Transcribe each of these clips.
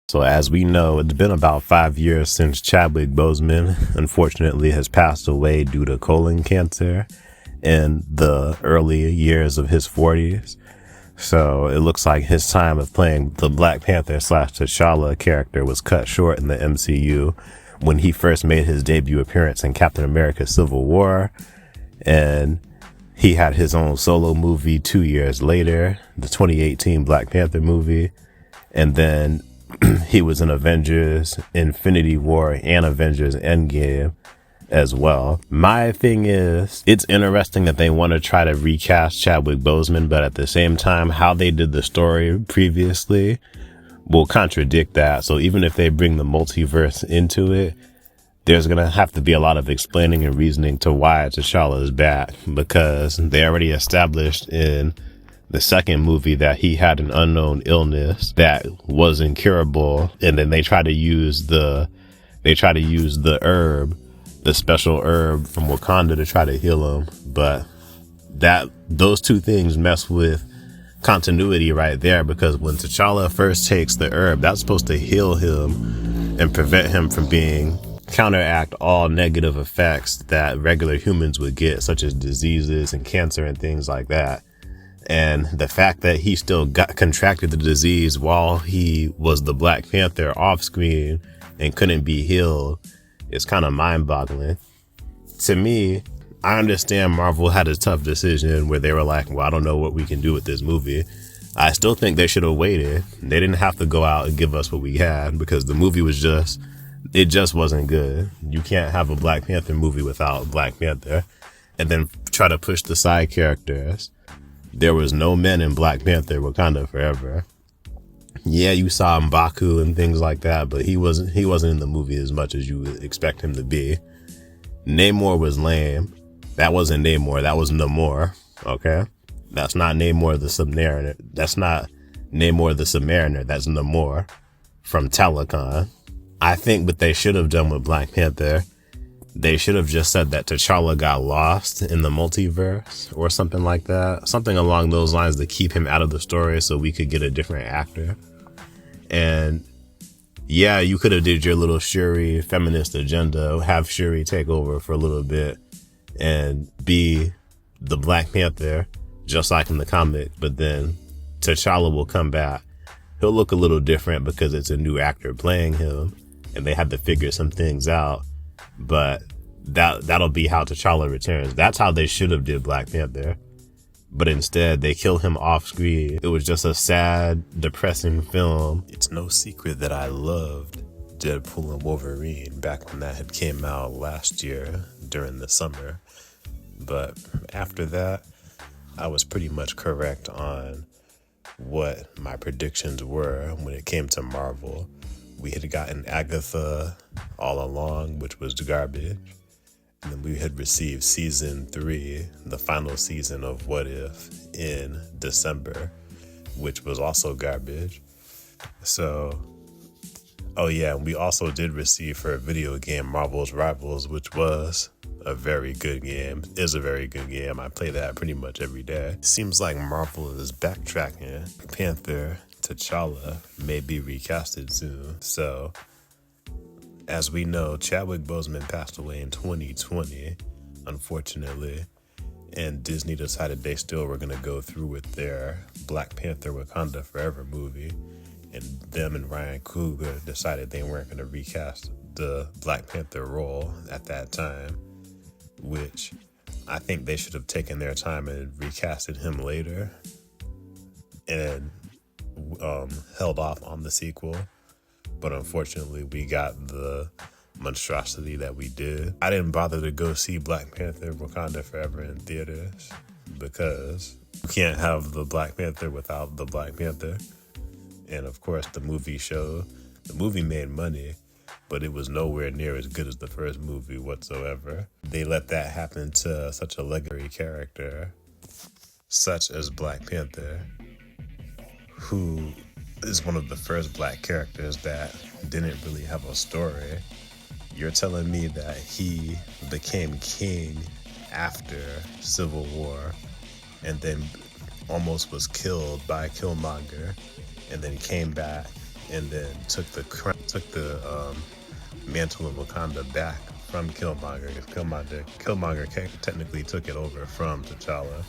So as we know, it's been about 5 years since Chadwick Boseman unfortunately has passed away due to colon cancer in the early years of his 40s. So it looks like his time of playing the Black Panther / T'Challa character was cut short in the MCU when he first made his debut appearance in Captain America Civil War. And he had his own solo movie 2 years later, the 2018 Black Panther movie. And then he was in Avengers Infinity War and Avengers Endgame as well. My thing is, it's interesting that they want to try to recast Chadwick Boseman, but at the same time, how they did the story previously will contradict that. So even if they bring the multiverse into it, there's going to have to be a lot of explaining and reasoning to why T'Challa is back, because they already established in the second movie that he had an unknown illness that was incurable, and then they try to use the herb, the special herb from Wakanda, to try to heal him. But those two things mess with continuity right there, because when T'Challa first takes the herb, that's supposed to heal him and prevent him from counteract all negative effects that regular humans would get, such as diseases and cancer and things like that. And the fact that he still contracted the disease while he was the Black Panther off screen and couldn't be healed is kind of mind-boggling. To me, I understand Marvel had a tough decision where they were like, well, I don't know what we can do with this movie. I still think they should have waited. They didn't have to go out and give us what we had, because the movie was just wasn't good. You can't have a Black Panther movie without Black Panther and then try to push the side characters. There was no men in Black Panther Wakanda Forever. Yeah, you saw M'Baku and things like that, but he wasn't in the movie as much as you would expect him to be. Namor was lame. That wasn't Namor. That was Namor. Okay? That's not Namor the Submariner. That's not Namor the Submariner. That's Namor from Telecon. I think what they should have done with Black Panther, they should have just said that T'Challa got lost in the multiverse or something like that. Something along those lines to keep him out of the story so we could get a different actor. And yeah, you could have did your little Shuri feminist agenda, have Shuri take over for a little bit and be the Black Panther, just like in the comic. But then T'Challa will come back. He'll look a little different because it's a new actor playing him, and they had to figure some things out. But that'll be how T'Challa returns. That's how they should have did Black Panther. But instead, they kill him off screen. It was just a sad, depressing film. It's no secret that I loved Deadpool and Wolverine back when that had came out last year during the summer. But after that, I was pretty much correct on what my predictions were when it came to Marvel. We had gotten Agatha all along, which was garbage. And then we had received season 3, the final season of What If, in December, which was also garbage. So, oh yeah, we also did receive for a video game Marvel's Rivals, which was a very good game. Is a very good game. I play that pretty much every day. Seems like Marvel is backtracking. Panther T'Challa may be recasted soon. So, as we know, Chadwick Boseman passed away in 2020, unfortunately, and Disney decided they still were going to go through with their Black Panther Wakanda Forever movie, and them and Ryan Coogler decided they weren't going to recast the Black Panther role at that time, which I think they should have taken their time and recasted him later and held off on the sequel. But unfortunately, we got the monstrosity that we did. I didn't bother to go see Black Panther Wakanda Forever in theaters because you can't have the Black Panther without the Black Panther. And of course, the movie made money, but it was nowhere near as good as the first movie whatsoever. They let that happen to such a legendary character, such as Black Panther, who is one of the first Black characters that didn't really have a story. You're telling me that he became king after Civil War and then almost was killed by Killmonger and then came back and then took the mantle of Wakanda back from Killmonger. Because Killmonger technically took it over from T'Challa.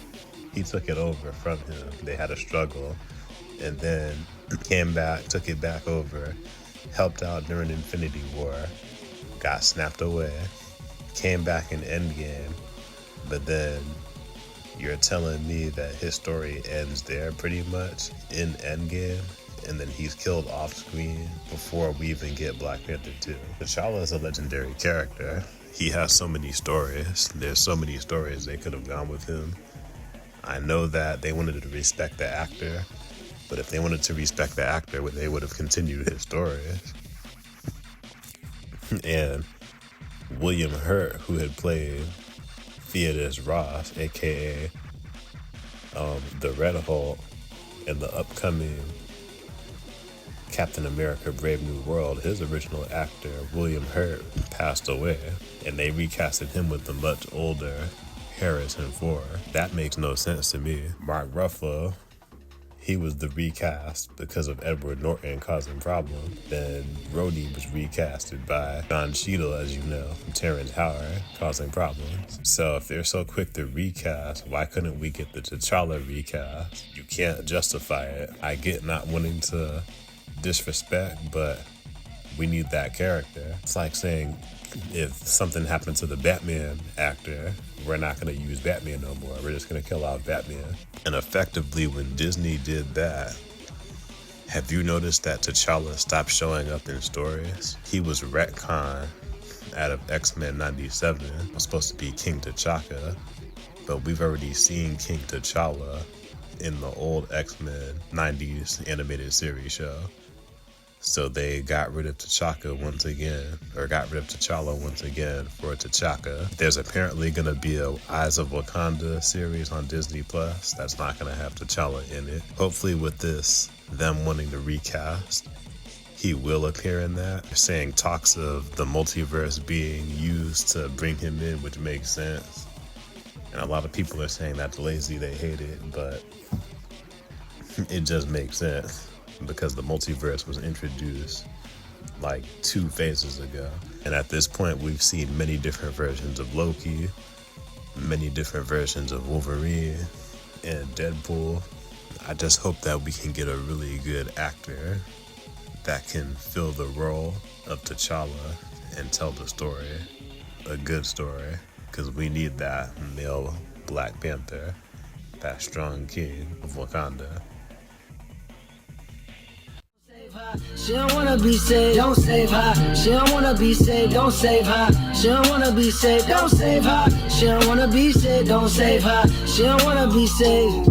He took it over from him. They had a struggle, and then came back, took it back over, helped out during Infinity War, got snapped away, came back in Endgame, but then you're telling me that his story ends there pretty much in Endgame, and then he's killed off screen before we even get Black Panther 2. T'Challa is a legendary character. He has so many stories. There's so many stories they could have gone with him. I know that they wanted to respect the actor, but if they wanted to respect the actor, they would have continued his stories. And William Hurt, who had played Theodos Ross, aka the Red Hulk, in the upcoming Captain America Brave New World, his original actor, William Hurt, passed away, and they recasted him with the much older Harrison Ford. That makes no sense to me. Mark Ruffalo, he was the recast because of Edward Norton causing problems. Then Rhodey was recasted by Don Cheadle, as you know, from Terrence Howard, causing problems. So if they're so quick to recast, why couldn't we get the T'Challa recast? You can't justify it. I get not wanting to disrespect, but we need that character. It's like saying if something happened to the Batman actor, we're not going to use Batman no more. We're just going to kill off Batman. And effectively, when Disney did that, have you noticed that T'Challa stopped showing up in stories? He was retconned out of X-Men 97. It was supposed to be King T'Chaka, but we've already seen King T'Challa in the old X-Men 90s animated series show. So they got rid of T'Challa once again for T'Chaka. There's apparently going to be a Eyes of Wakanda series on Disney Plus that's not going to have T'Challa in it. Hopefully with this, them wanting to recast, he will appear in that. They're saying talks of the multiverse being used to bring him in, which makes sense. And a lot of people are saying that's lazy, they hate it, but it just makes sense. Because the multiverse was introduced like 2 phases ago. And at this point, we've seen many different versions of Loki, many different versions of Wolverine and Deadpool. I just hope that we can get a really good actor that can fill the role of T'Challa and tell the story, a good story, because we need that male Black Panther, that strong king of Wakanda. She don't wanna be saved, don't save her. She don't wanna be saved, don't save her. She don't wanna be saved, don't save her. She don't wanna be saved, don't save her. She don't wanna be saved.